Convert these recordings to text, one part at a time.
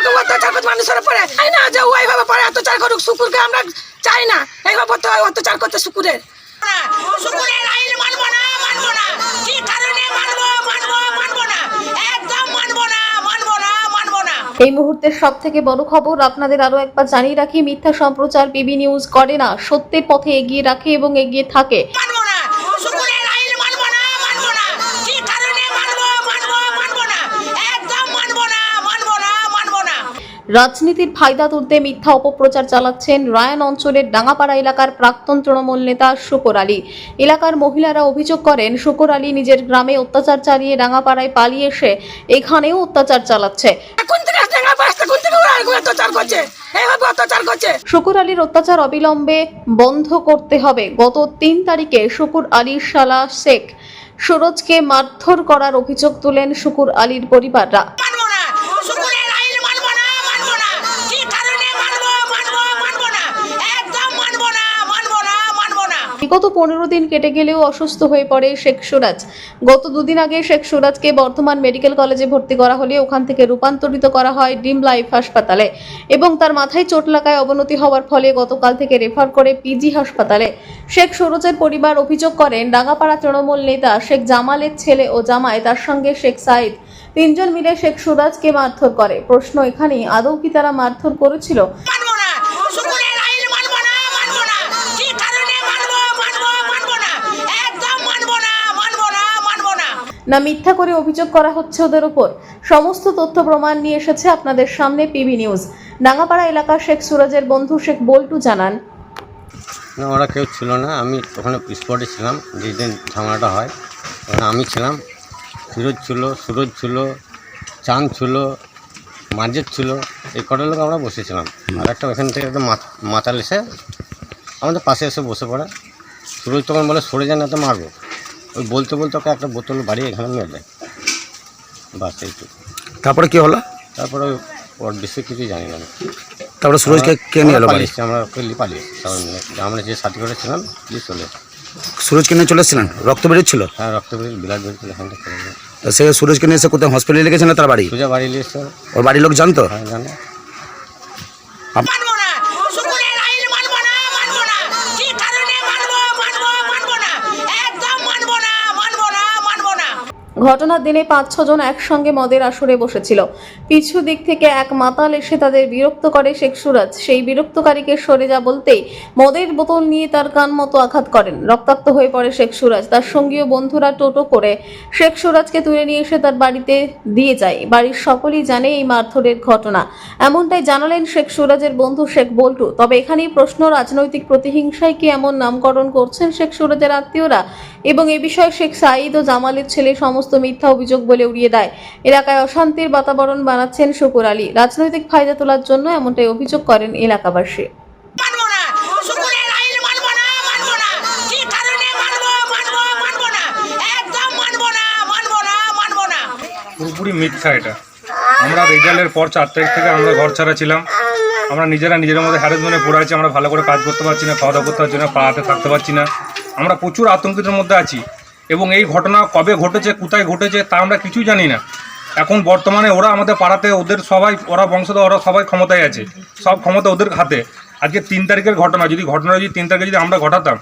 ওরকম অত্যাচার করতে মানুষের উপরে চাই না যে ওইভাবে পরে অত্যাচার করুক শুকুরকে আমরা চাই না এইভাবে অত্যাচার করতে শুকুরের আইন মানবো না কি কারণে মানবো না একদম মানবো না এই মুহূর্তের সবথেকে বড় খবর আপনাদের আরো একবার জানিয়ে রাখি, মিথ্যা সম্প্রচার পিবি নিউজ করে না, সত্যের পথে এগিয়ে রাখে এবং এগিয়ে থাকে। রাজনীতির ফায়দা তুলতে মিথ্যা অপপ্রচার চালাচ্ছেন রায়ান অঞ্চলের ডাঙ্গাপাড়া এলাকার প্রাক্তন তৃণমূল নেতা শুকুর আলী। এলাকার মহিলারা অভিযোগ করেন শুকুর আলী নিজের গ্রামে অত্যাচার চালিয়ে ডাঙ্গাপাড়ায় পালিয়ে এসে এখানেও অত্যাচার চালাচ্ছে। শুকুর আলীর অত্যাচার অবিলম্বে বন্ধ করতে হবে। গত 3 তারিখে শুকুর আলীর শালা শেখ সুরজকে মারধর করার অভিযোগ তুলেন শুকুর আলীর পরিবাররা। বিগত 15 দিন কেটে গেলেও অসুস্থ হয়ে পড়ে শেখ সুরাজ। গত 2 দিন আগে শেখ সুরাজকে বর্ধমান মেডিকেল কলেজে ভর্তি করা হলে ওখান থেকে রূপান্তরিত করা হয় ড্রিম লাইফ হাসপাতালে এবং তার মাথায় চোট লাগায় অবনতি হওয়ার ফলে গতকাল থেকে রেফার করে পিজি হাসপাতালে। শেখ সুরজের পরিবার অভিযোগ করেন ডাঙ্গাপাড়া তৃণমূল নেতা শেখ জামালের ছেলে ও জামাই তার সঙ্গে শেখ সাইদ 3 জন মিলে শেখ সুরাজকে মারধর করে। প্রশ্ন এখানেই, আদৌ কি তারা মারধর করেছিল? না মিথ্যা করে অভিযোগ করা হচ্ছে ওদের উপর? সমস্ত তথ্য প্রমাণ নিয়ে এসেছে আপনাদের সামনে পিবি নিউজ। ডাঙ্গাপাড়া এলাকার শেখ সুরজের বন্ধু শেখ বল্টু জানান, না ওরা কেউ ছিল না, আমি ওখানে স্পটে ছিলাম যেদিন ঝামেলাটা হয়। ওখানে আমি ছিলাম, ফিরোজ ছিল, সুরজ ছিল, চাঁদ ছিল, মাজেদ ছিল, এই কটা লোক আমরা বসেছিলাম। আর একটা ওখান থেকে একটা মাতাল এসে আমাদের পাশে এসে বসে পড়ে। সুরজ তখন বলে সরে যান, এত মারবো। ওই বলতে ওকে একটা বোতল বাড়িয়ে এখানে নিয়ে যায়, বাস এইটুকু। তারপরে কি হলো? তারপরে ওর বেশি কিছু জানি না। তারপরে সুরজকে কে নিয়ে এলো? পালিয়েছি আমরা, ওকে পালিয়েছি সবাই মিলে। আমরা যে সাথী করে ছিলাম দিয়ে চলে সুরজকে নিয়ে চলে এসেছিলেন? রক্ত বেরোচ্ছিল? হ্যাঁ, রক্ত বেরিয়ে বিলাস বেরিয়েছিল এখান থেকে। সে সুরজকে নিয়ে এসে কোথায় হসপিটালে লেগেছেন তার বাড়ি? সোজা বাড়ি নিয়ে এসে ওর বাড়ির লোক জানতো? হ্যাঁ, জানে। ঘটনার দিনে 5-6 জন একসঙ্গে মদের আসরে বসেছিল। পিছু দিক থেকে এক মাতাল এসে তাদের বিরক্ত করে শেখ সুরাজ। সেই বিরক্তকারীকে সরে যা বলতেই মদের বোতল নিয়ে তার কান মতো আঘাত করেন। রক্তাক্ত হয়ে পড়ে শেখ সুরাজ। তার সঙ্গীয় বন্ধুরা টোটো করে শেখ সুরাজকে তুলে নিয়ে এসে তার বাড়িতে দিয়ে যায়। বাড়ির সকলেই জানে এই মারধরের ঘটনা, এমনটাই জানালেন শেখ সুরাজের বন্ধু শেখ বল্টু। তবে এখানেই প্রশ্ন, রাজনৈতিক প্রতিহিংসায় কি এমন নামকরণ করছেন শেখ সুরাজের আত্মীয়রা? এবং এ বিষয়ে শেখ সাইদ ও জামালের ছেলে সমস্ত মিথ্যা অভিযোগ বলে উড়িয়ে দেয়। এলাকায় অশান্তির বাতাবরণ বানাচ্ছেন শুকুর আলী। রাজনৈতিক ফায়দা তোলার জন্য এমনটাই অভিযোগ করেন এলাকাবাসী। পুরোপুরি মিথ্যা এটা। আমরা রেজাল্টের পর 4 তারিখ থেকে আমরা ঘর ছাড়া ছিলাম। আমরা নিজেদের মধ্যে হ্যারাসমেন্টে পড়ে আছি। আমরা ভালো করে কাজ করতে পারছি না, খাওয়া দাওয়া করতে পারছি না, পাড়াতে থাকতে পারছি না। আমরা প্রচুর আতঙ্কের মধ্যে আছি এবং এই ঘটনা কবে ঘটেছে, কোথায় ঘটেছে তা আমরা কিছুই জানি না। এখন বর্তমানে ওরা আমাদের পাড়াতে, ওরা বংশধর, ওরা সবাই ক্ষমতায় আছে, সব ক্ষমতা ওদের হাতে। আজকে 3 তারিখের ঘটনা, যদি 3 তারিখে যদি আমরা ঘটাতাম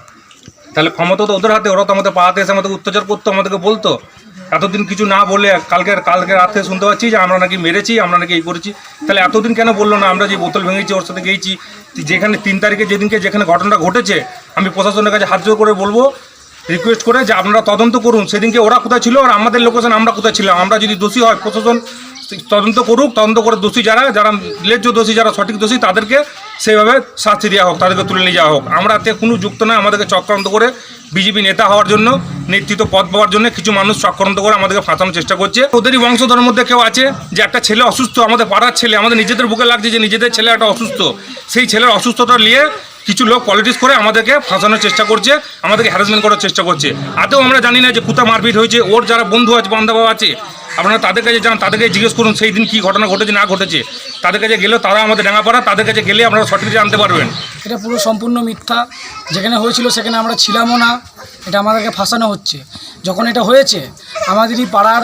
তাহলে ক্ষমতা তো ওদের হাতে। ওরা তো আমাদের পাড়াতে এসে আমাদের অত্যাচার করতো, আমাদেরকে বলতো। এতদিন কিছু না বলে কালকে রাতে শুনতে পাচ্ছি যে আমরা নাকি মেরেছি, আমরা নাকি এই করেছি। তাহলে এতদিন কেন বললো না? আমরা যে বোতল ভেঙেছি, ওর সাথে গেছি, যেখানে 3 তারিখে যেখানে ঘটনাটা ঘটেছে, আমি প্রশাসনের কাছে হাত জোর করে বলবো, রিকোয়েস্ট করে যে আপনারা তদন্ত করুন সেদিনকে ওরা কোথায় ছিল আর আমাদের লোকেশন আমরা কোথায় ছিলাম। আমরা যদি দোষী হয় প্রশাসন তদন্ত করুক, তদন্ত করে দোষী যারা ন্যায্য দোষী, যারা সঠিক দোষী তাদেরকে সেইভাবে শাস্তি দেওয়া হোক, তাদেরকে তুলে নিয়ে যাওয়া হোক। আমরা এতে কোনো যুক্ত নয়। আমাদেরকে চক্রান্ত করে বিজেপি নেতা হওয়ার জন্য, নেতৃত্ব পদ পাওয়ার জন্য কিছু মানুষ চক্রান্ত করে আমাদেরকে ফাঁসানোর চেষ্টা করছে। ওদেরই বংশধরের মধ্যে কেউ আছে যে একটা ছেলে অসুস্থ, আমাদের পাড়ার ছেলে, আমাদের নিজেদের বুকে লাগছে যে নিজেদের ছেলে একটা অসুস্থ। সেই ছেলের অসুস্থতা নিয়ে কিছু লোক পলিটিক্স করে আমাদেরকে ফাঁসানোর চেষ্টা করছে, আমাদেরকে হ্যারাসমেন্ট করার চেষ্টা করছে। আদৌ আমরা জানি না যে কোথায় মারপিট হয়েছে। ওর যারা বন্ধু আছে, বান্ধব আছে, আপনারা তাদের কাছে যান, তাদেরকে জিজ্ঞেস করুন সেই দিন কী ঘটনা ঘটেছে না ঘটেছে। তাদের কাছে গেলেও তারা আমাদের ডাঙ্গাপাড়া, তাদের কাছে গেলে আপনারা সঠিক জানতে পারবেন। এটা পুরো সম্পূর্ণ মিথ্যা। যেখানে হয়েছিল সেখানে আমরা ছিলামও না। এটা আমাদেরকে ফাঁসানো হচ্ছে। যখন এটা হয়েছে আমাদেরই পাড়ার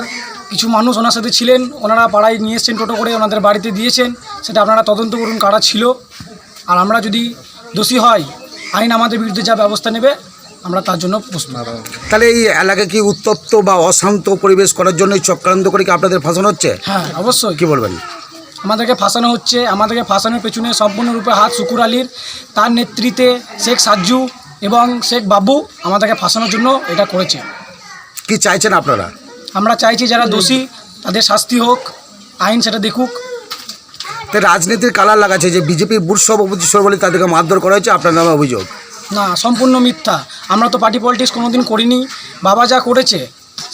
কিছু মানুষ ওনার সাথে ছিলেন, ওনারা পাড়ায় নিয়ে এসছেন টোটো করে, ওনাদের বাড়িতে দিয়েছেন, সেটা আপনারা তদন্ত করুন কারা ছিল। আর আমরা যদি দোষী হয় আইন আমাদের বিরুদ্ধে যা ব্যবস্থা নেবে আমরা তার জন্য প্রস্তুত। তাহলে এই এলাকায় কি উত্তপ্ত বা অশান্ত পরিবেশ করার জন্য চক্রান্ত করে কি আপনাদের ফাঁসানো হচ্ছে? হ্যাঁ অবশ্যই কি বলবেন? আমাদেরকে ফাঁসানো হচ্ছে। আমাদেরকে ফাঁসানোর পেছনে সম্পূর্ণরূপে হাত শুকুর আলীর, তার নেতৃত্বে শেখ সাজ্জু এবং শেখ বাবু আমাদেরকে ফাঁসানোর জন্য এটা করেছে। কি চাইছেন আপনারা? আমরা চাইছি যারা দোষী তাদের শাস্তি হোক, আইন সেটা দেখুক। তো রাজনীতির কালার লাগাচ্ছে যে বিজেপির বুথ সভাপতি বলে তাদেরকে মারধর করা হয়েছে, আপনার নামে অভিযোগ। না, সম্পূর্ণ মিথ্যা। আমরা তো পার্টি পলিটিক্স কোনোদিন করিনি। বাবা যা করেছে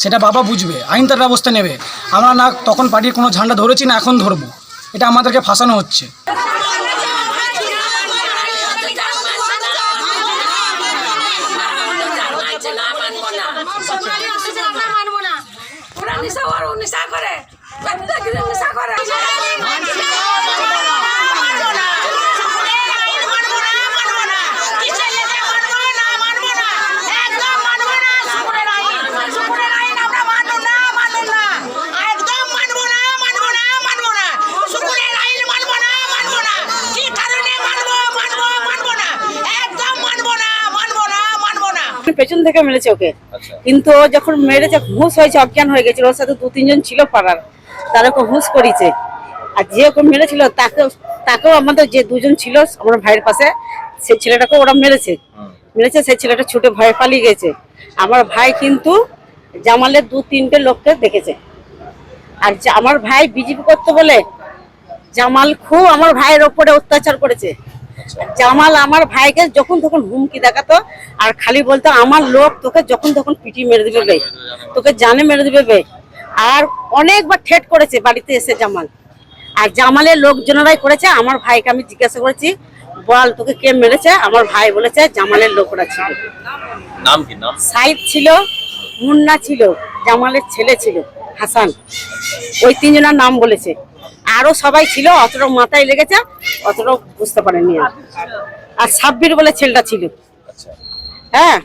সেটা বাবা বুঝবে, আইন তার ব্যবস্থা নেবে। আমরা না তখন পার্টির কোনো ঝান্ডা ধরেছি না এখন ধরবো। এটা আমাদেরকে ফাঁসানো হচ্ছে। পেছন থেকে মেরেছে ওকে, কিন্তু ও যখন মেরেছে হুঁশ হয়েছে, অজ্ঞান হয়ে গেছিল। ওর সাথে 2-3 জন ছিল পাড়ার, তারা ওকে হুঁশ করেছে। আর যে ওকে মেরেছিল তাকেও আমাদের যে 2 জন ছিল আমার ভাইয়ের পাশে, সেই ছেলেটাকে ওরা মেরেছে। সেই ছেলেটা ছুটে ভয়ে পালিয়ে গেছে। আমার ভাই কিন্তু জামালের 2-3টে লোককে দেখেছে। আর আমার ভাই বিজেপি করতে বলে জামাল খুব আমার ভাইয়ের ওপরে অত্যাচার করেছে। জামাল আমার ভাইকে যখন তখন হুমকি দেখাতো, আর খালি বলতো আমার লোক তোকে যখন তখন পিটি মেরে দিবে বে, তোকে জানে মেরে দিবে বে। আর অনেকবার ঠেট করেছে বাড়িতে এসে জামাল। আর জামালের লোকজনেরাই করেছে। আমার ভাইকে আমি জিজ্ঞাসা করেছি, বল তোকে কে মেরেছে? আমার ভাই বলেছে জামালের লোকরা ছিল। নাম কি? নাম সাইদ ছিল, মুন্না ছিল, জামালের ছেলে ছিল হাসান। ওই 3 জনের নাম বলেছে। আরো সবাই ছিল, অতটা মাথায় লেগেছে, অতটা বুঝতে পারেনি। আর সাব্বির বলে ছেলেটা ছিল। হ্যাঁ,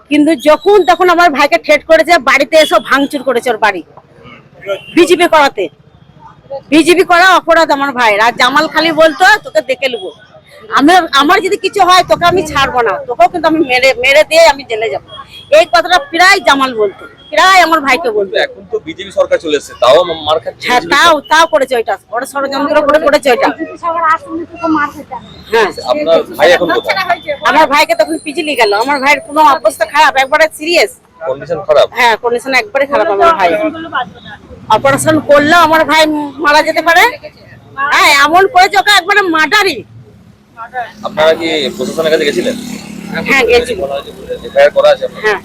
কিন্তু যখন তখন আমার ভাইকে ঠেট করেছে, বাড়িতে এসে ভাঙচুর করেছে ওর বাড়ি। বিজেপি করাতে, বিজেপি করা অপরাধ আমার ভাইয়ের। আর জামাল খালি বলতো তোকে দেখে নেবো, আমার যদি কিছু হয় তোকে আমি ছাড়বো না, তোকেও কিন্তু আমি মেরে দিয়ে আমি জেলে যাবো। এই কথাটা প্রায় জামাল বলতো, প্রায় আমার ভাইকে বলতো। এখন তো বিজেপি সরকার চলে এসেছে, তাও মার খাচ্ছে। হ্যাঁ, তাও করেছে ওইটা, ওরা ষড়যন্ত্র করে করেছে ওইটা। হ্যাঁ, আপনার ভাই এখন কোথায়? আমার ভাইকে তখন পিছিয়ে গেল। আমার ভাইয়ের কোনো অবস্থা খারাপ, একবারে সিরিয়াস কন্ডিশন খারাপ? হ্যাঁ, কন্ডিশন একবারে খারাপ। আমার ভাই অপারেশন করলেও আমার ভাই মারা যেতে পারে। হ্যাঁ, এমন করেছে ওকে একবারে মার্ডারই। আপনারা কি প্রশাসনের কাছে গেছিলেন? হ্যাঁ, গেছিল। এফআইআর করা আছে আপনার? হ্যাঁ,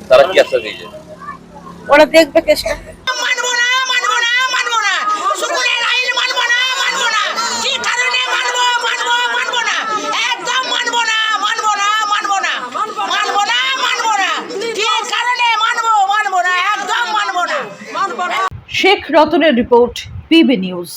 তারা কি আশ্বাস দিয়েছে? ওরা দেখবে কেসটা। শেখ রতনের রিপোর্ট, পিবি নিউজ।